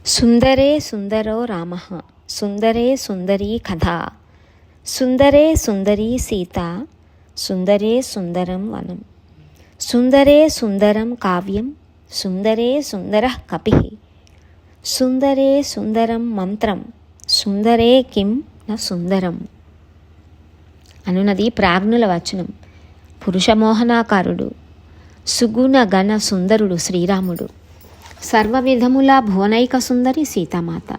సుందరే సుందరో రామః, సుందరే సుందరీ కథా, సుందరే సుందరీ సీత, సుందరే సుందరం వనం, సుందరే సుందరం కావ్యం, సుందరే సుందరః కపిః, సుందరే సుందరం మంత్రం, సుందరే కిం న సుందరం అనునది ప్రాజ్ఞుల వచనం. పురుషమోహనాకారుడు, సుగుణ గణ సుందరుడు శ్రీరాముడు, సర్వవిధముల భువనైక సుందరి సీతామాత,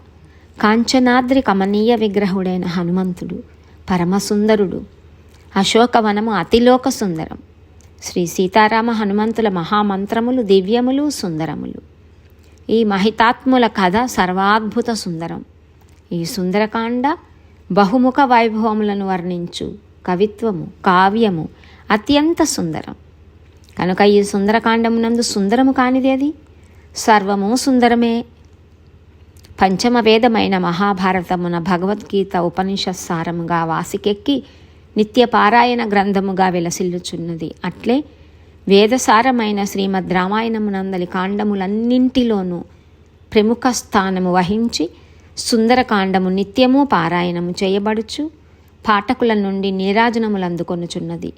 కాంచనాద్రి కమనీయ విగ్రహుడైన హనుమంతుడు పరమసుందరుడు, అశోకవనము అతిలోక సుందరం. శ్రీ సీతారామ హనుమంతుల మహామంత్రములు దివ్యములు సుందరములు. ఈ మహితాత్ముల కథ సర్వాద్భుత సుందరం. ఈ సుందరకాండ బహుముఖ వైభవములను వర్ణించు కవిత్వము కావ్యము అత్యంత సుందరం. కనుక ఈ సుందరకాండమునందు సుందరము కానిదేది? సర్వము సుందరమే. పంచమ వేదమైన మహాభారతమున భగవద్గీత ఉపనిషత్సారముగా వాసికెక్కి నిత్యపారాయణ గ్రంథముగా విలసిల్లుచున్నది. అట్లే వేదసారమైన శ్రీమద్ రామాయణమునందలి కాండములన్నింటిలోనూ ప్రముఖ స్థానము వహించి సుందరకాండము నిత్యము పారాయణము చేయబడుచు పాఠకుల నుండి నీరాజనములు అందుకొనుచున్నది.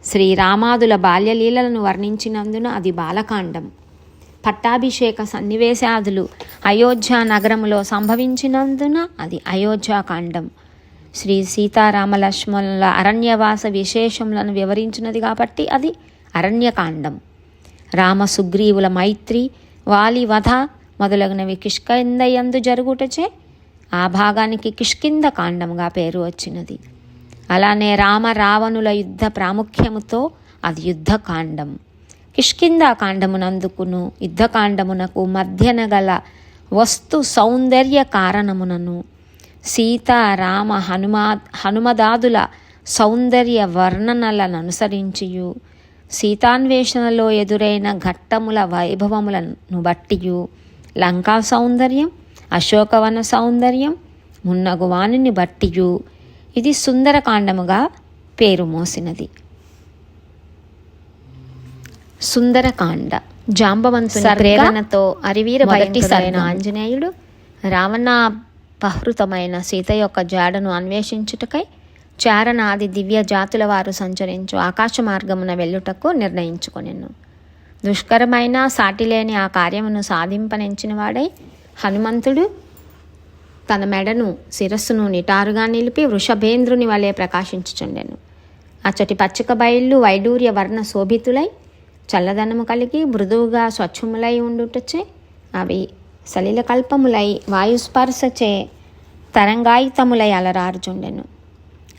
శ్రీరామాదుల బాల్యలీలలను వర్ణించినందున అది బాలకాండం. పట్టాభిషేక సన్నివేశాదులు అయోధ్య నగరములో సంభవించినందున అది అయోధ్యాకాండం. శ్రీ సీతారామ లక్ష్మణుల అరణ్యవాస విశేషములను వివరించినది కాబట్టి అది అరణ్యకాండం. రామ సుగ్రీవుల మైత్రి, వాలి వధ మొదలగునవి కిష్కింధయందు జరుగుటచే ఆ భాగానికి కిష్కింధ కాండముగా పేరు వచ్చినది. అలానే రామ రావణుల యుద్ధ ప్రాముఖ్యముతో అది యుద్ధకాండం. కిష్కింధాకాండమునందుకును యుద్ధకాండమునకు మధ్యన గల వస్తు సౌందర్య కారణమునను సీతారామ హనుమదాదుల సౌందర్య వర్ణనలను అనుసరించియు సీతాన్వేషణలో ఎదురైన ఘట్టముల వైభవములను బట్టియు లంకా సౌందర్యం, అశోకవన సౌందర్యం మున్నగు వానిని బట్టియు ఇది సుందరకాండముగా పేరు మోసినది. సుందరకాండ జాంబవంతుని ప్రేరణతో అరివీర భయంకరుడైన ఆంజనేయుడు రావణాపహృతమైన సీత యొక్క జాడను అన్వేషించుటకై చారణాది దివ్య జాతుల వారు సంచరించు ఆకాశ మార్గమున వెళ్ళుటకు నిర్ణయించుకొనెను. దుష్కరమైన సాటిలేని ఆ కార్యమును సాధింపనెంచిన వాడై హనుమంతుడు తన మెడను శిరస్సును నిటారుగా నిలిపి వృషభేంద్రుని వలె ప్రకాశించుచుండెను. అచ్చటి పచ్చిక బయళ్ళు వైడూర్య వర్ణ శోభితులై చల్లదనము కలిగి మృదువుగా స్వచ్ఛములై ఉండుటచే అవి సలిలకల్పములై వాయుస్పర్శచే తరంగాయితములై అలరారుచుండెను.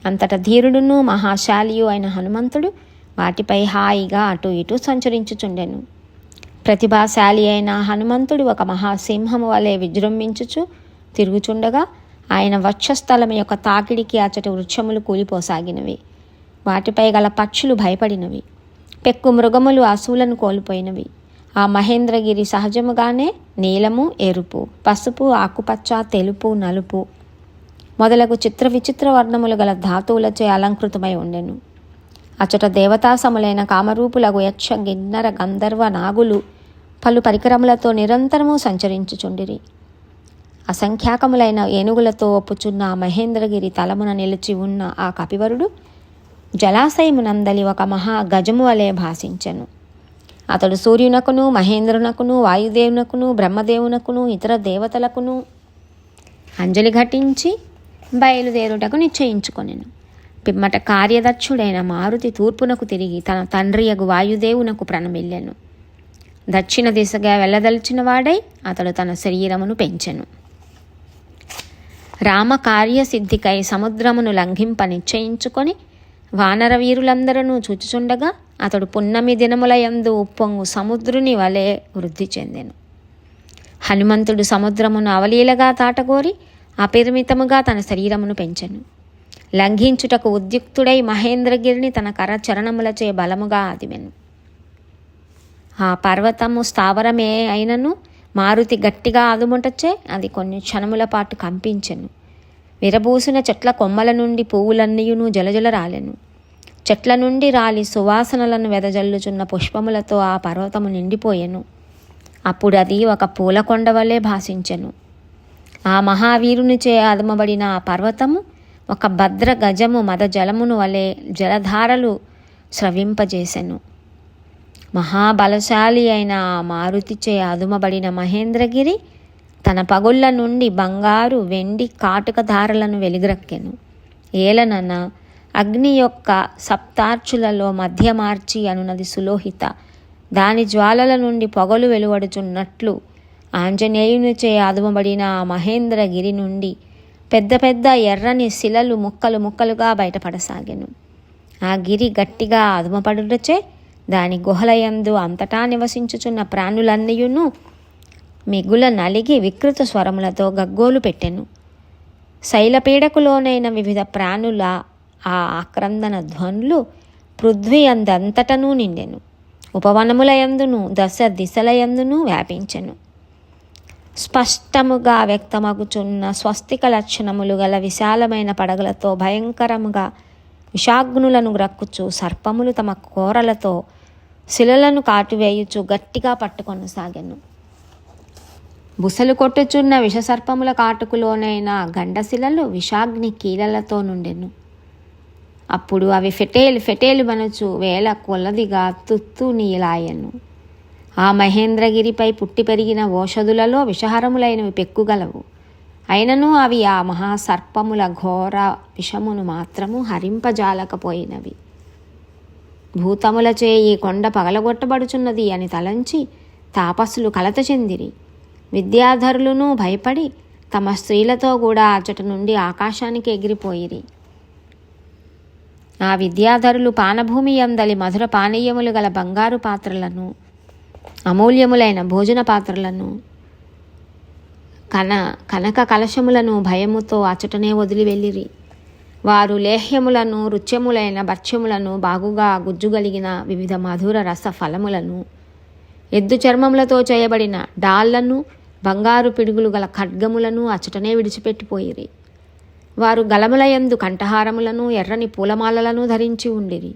అంతట ధీరుడును మహాశాలియు అయిన హనుమంతుడు వాటిపై హాయిగా అటు ఇటు సంచరించుచుండెను. ప్రతిభాశాలి అయిన హనుమంతుడు ఒక మహాసింహము వలె విజృంభించుచు తిరుగుచుండగా ఆయన వక్షస్థలం యొక్క తాకిడికి అచ్చటి వృక్షములు కూలిపోసాగినవి. వాటిపై గల పక్షులు భయపడినవి. పెక్కు మృగములు అసూలను కోల్పోయినవి. ఆ మహేంద్రగిరి సహజముగానే నీలము, ఎరుపు, పసుపు, ఆకుపచ్చ, తెలుపు, నలుపు మొదలగు చిత్ర విచిత్ర వర్ణములు గల ధాతువులచే అలంకృతమై ఉండెను. అచ్చట దేవతాసములైన కామరూపులగు యక్ష గిన్నర గంధర్వ నాగులు పలు పరికరములతో నిరంతరము సంచరించుచుండిరి. అసంఖ్యాకములైన ఏనుగులతో ఒప్పుచున్న మహేంద్రగిరి తలమున నిలిచి ఉన్న ఆ కపివరుడు జలాశయమునందలి ఒక మహా గజము వలె భాషించెను. అతడు సూర్యునకును, మహేంద్రునకును, వాయుదేవునకును, బ్రహ్మదేవునకును, ఇతర దేవతలకును అంజలి ఘటించి బయలుదేరుటకు నిశ్చయించుకొనెను. పిమ్మట కార్యదక్షుడైన మారుతి తూర్పునకు తిరిగి తన తండ్రియగు వాయుదేవునకు ప్రణమిల్లెను. దక్షిణ దిశగా వెళ్ళదలిచిన వాడై అతడు తన శరీరమును పెంచెను. రామ కార్యసిద్ధికై సముద్రమును లంఘింప నిశ్చయించుకొని వానర వీరులందరూ చూచుచుండగా అతడు పున్నమి దినముల యందు ఉప్పొంగు సముద్రుని వలె వృద్ధి చెందెను. హనుమంతుడు సముద్రమును అవలీలగా తాటగోరి అపరిమితముగా తన శరీరమును పెంచెను. లంఘించుటకు ఉద్యుక్తుడై మహేంద్రగిరిని తన కరచరణములచే బలముగా ఆదిమెను. ఆ పర్వతము స్థావరమే అయినను మారుతి గట్టిగా ఆదుముటచే అది కొన్ని క్షణముల పాటు కంపించెను. విరబూసిన చెట్ల కొమ్మల నుండి పువ్వులన్నీయును జలజల రాలెను. చెట్ల నుండి రాలి సువాసనలను వెదజల్లుచున్న పుష్పములతో ఆ పర్వతము నిండిపోయెను. అప్పుడు అది ఒక పూలకొండ వలె భాషించెను. ఆ మహావీరునిచే అదుమబడిన ఆ పర్వతము ఒక భద్ర గజము మద జలమును వలె జలధారలు స్రవింపజేసెను. మహాబలశాలి అయిన ఆ మారుతిచే అదుమబడిన మహేంద్రగిరి తన పగుళ్ళ నుండి బంగారు వెండి కాటుక ధారలను వెలుగురక్కెను. ఏలనన అగ్ని యొక్క సప్తార్చులలో మధ్యమార్చి అనునది సులోహిత. దాని జ్వాలల నుండి పొగలు వెలువడుచున్నట్లు ఆంజనేయునిచే అదుమబడిన ఆ మహేంద్రగిరి నుండి పెద్ద పెద్ద ఎర్రని శిలలు ముక్కలు ముక్కలుగా బయటపడసాగెను. ఆ గిరి గట్టిగా అదుమపడుటచే దాని గుహలయందు అంతటా నివసించుచున్న ప్రాణులన్నీయును మిగుల నలిగి వికృత స్వరములతో గగ్గోలు పెట్టెను. శైలపీడకులోనైన వివిధ ప్రాణుల ఆ ఆక్రందన ధ్వనులు పృథ్వీ అందంతటనూ నిండెను. ఉపవనములయందును దశ దిశలయందును వ్యాపించెను. స్పష్టముగా వ్యక్తమగుచున్న స్వస్తిక లక్షణములు గల విశాలమైన పడగలతో భయంకరముగా విషాగ్నులను గ్రక్కుచు సర్పములు తమ కోరలతో శిలలను కాటువేయుచు గట్టిగా పట్టుకొనసాగెను. బుసలు కొట్టుచున్న విషసర్పముల కాటుకులోనైన గండశిలలు విషాగ్ని కీలలతో నుండెను. అప్పుడు అవి ఫెటేలు మనుచు వేల కొలదిగా తుత్తు నీలాయెను. ఆ మహేంద్రగిరిపై పుట్టి పెరిగిన ఓషధులలో విషహరములైనవి పెక్కుగలవు. అయినను అవి ఆ మహాసర్పముల ఘోర విషమును మాత్రము హరింపజాలకపోయినవి. భూతములచే ఈ కొండ పగలగొట్టబడుచున్నది అని తలంచి తాపస్సులు కలత చెందిరి. విద్యాధరులను భయపడి తమ స్త్రీలతో కూడా అచ్చట నుండి ఆకాశానికి ఎగిరిపోయిరి. ఆ విద్యాధరులు పానభూమి యందలి మధుర పానీయములు గల బంగారు పాత్రలను, అమూల్యములైన భోజన పాత్రలను, కనక కలశములను భయముతో అచ్చటనే వదిలి వెళ్ళిరి. వారు లేహ్యములను, రుచ్యములైన భక్ష్యములను, బాగుగా గుజ్జుగలిగిన వివిధ మధుర రస ఫలములను, ఎద్దు చర్మములతో చేయబడిన డాళ్లను, బంగారు పిడుగులు గల ఖడ్గములను అచ్చటనే విడిచిపెట్టిపోయిరి. వారు గలములయందు కంఠహారములను, ఎర్రని పూలమాలలను ధరించి ఉండిరి.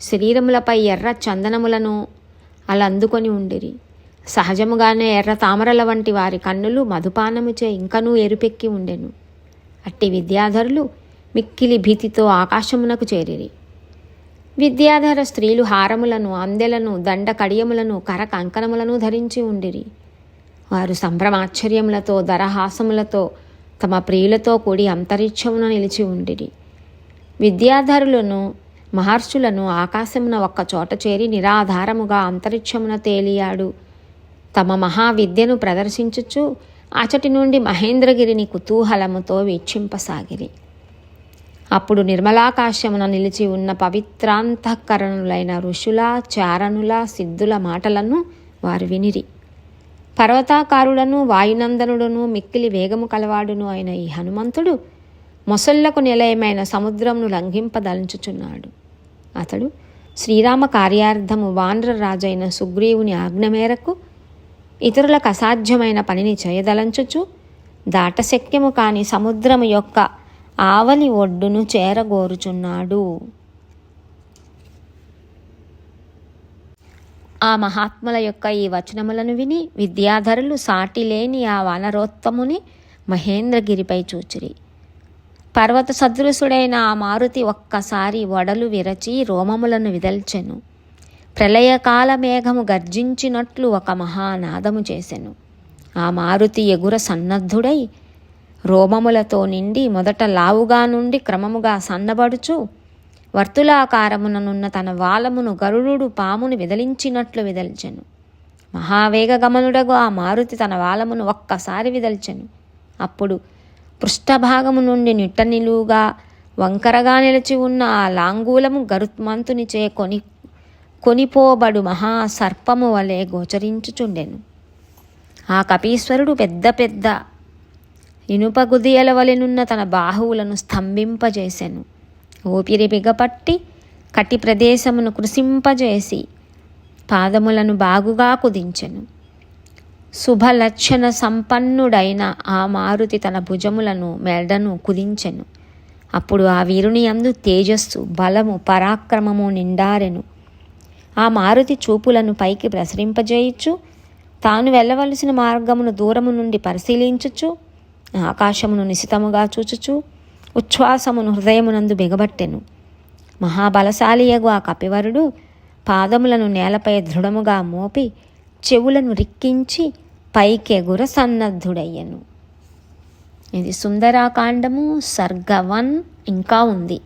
శరీరములపై ఎర్ర చందనములను అలందుకొని ఉండిరి. సహజముగానే ఎర్ర తామరల వంటి వారి కన్నులు మధుపానముచే ఇంకనూ ఎరుపెక్కి ఉండెను. అట్టి విద్యాధరులు మిక్కిలి భీతితో ఆకాశమునకు చేరిరి. విద్యాధర స్త్రీలు హారములను, అందెలను, దండ కడియములను, కర కంకణములను ధరించి ఉండిరి. వారు సంభ్రమాశ్చర్యములతో దరహాసములతో తమ ప్రియులతో కూడి అంతరిక్షమున నిలిచి ఉండిరి. విద్యాధరులను మహర్షులను ఆకాశమున ఒక్క చోట చేరి నిరాధారముగా అంతరిక్షమున తేలియాడు తమ మహావిద్యను ప్రదర్శించుచు అచటి నుండి మహేంద్రగిరిని కుతూహలముతో వీక్షింపసాగిరి. అప్పుడు నిర్మలాకాశమున నిలిచి ఉన్న పవిత్రాంతఃకరణులైన ఋషుల, చారణుల, సిద్ధుల మాటలను వారు వినిరి. పర్వతాకారుడను, వాయునందనుడును, మిక్కిలి వేగము కలవాడును అయిన ఈ హనుమంతుడు మొసళ్లకు నిలయమైన సముద్రమును లంఘింపదలంచుచున్నాడు. అతడు శ్రీరామ కార్యార్థము వానర రాజైన సుగ్రీవుని ఆజ్ఞ మేరకు ఇతరులకు అసాధ్యమైన పనిని చేయదలంచుచు దాటశక్యము కాని సముద్రము యొక్క ఆవలి ఒడ్డును చేరగోరుచున్నాడు. ఆ మహాత్ముల యొక్క ఈ వచనములను విని విద్యాధరులు సాటిలేని ఆ వానరోత్తముని మహేంద్రగిరిపై చూచిరి. పర్వత సదృశుడైన ఆ మారుతి ఒక్కసారి వడలు విరచి రోమములను విదల్చెను. ప్రళయకాల మేఘము గర్జించినట్లు ఒక మహానాదము చేసెను. ఆ మారుతి ఎగుర సన్నద్ధుడై రోమములతో నిండి మొదట లావుగా నుండి క్రమముగా సన్నబడుచు వర్తులాకారముననున్న తన వాలమును గరుడు పామును విదలించినట్లు విదల్చెను. మహావేగ గమనుడగు ఆ మారుతి తన వాలమును ఒక్కసారి విదల్చెను. అప్పుడు పృష్ఠభాగము నుండి నిట్టనిలువుగా వంకరగా నిలిచి ఉన్న ఆ లాంగూలము గరుత్మంతునిచే కొనిపోబడు మహాసర్పము వలె గోచరించుచుండెను. ఆ కపీశ్వరుడు పెద్ద పెద్ద ఇనుప గుదియల వలెనున్న తన బాహువులను స్తంభింపజేసెను. ఊపిరి బిగపట్టి కటి ప్రదేశమును కృశింపజేసి పాదములను బాగుగా కుదించెను. శుభలక్షణ సంపన్నుడైన ఆ మారుతి తన భుజములను మెడను కుదించెను. అప్పుడు ఆ వీరుని యందు తేజస్సు, బలము, పరాక్రమము నిండారెను. ఆ మారుతి చూపులను పైకి ప్రసరింపజేయుచు తాను వెళ్ళవలసిన మార్గమును దూరము నుండి పరిశీలించుచు, ఆకాశమును నిశితముగా చూచుచు, ఉచ్ఛ్వాసమును హృదయమునందు బిగబట్టెను. మహాబలశాలియగు ఆ కపివరుడు పాదములను నేలపై దృఢముగా మోపి చెవులను రిక్కించి పైకెగుర సన్నద్ధుడయ్యను. ఇది సుందరాకాండము సర్గ 1 ఇంకా ఉంది.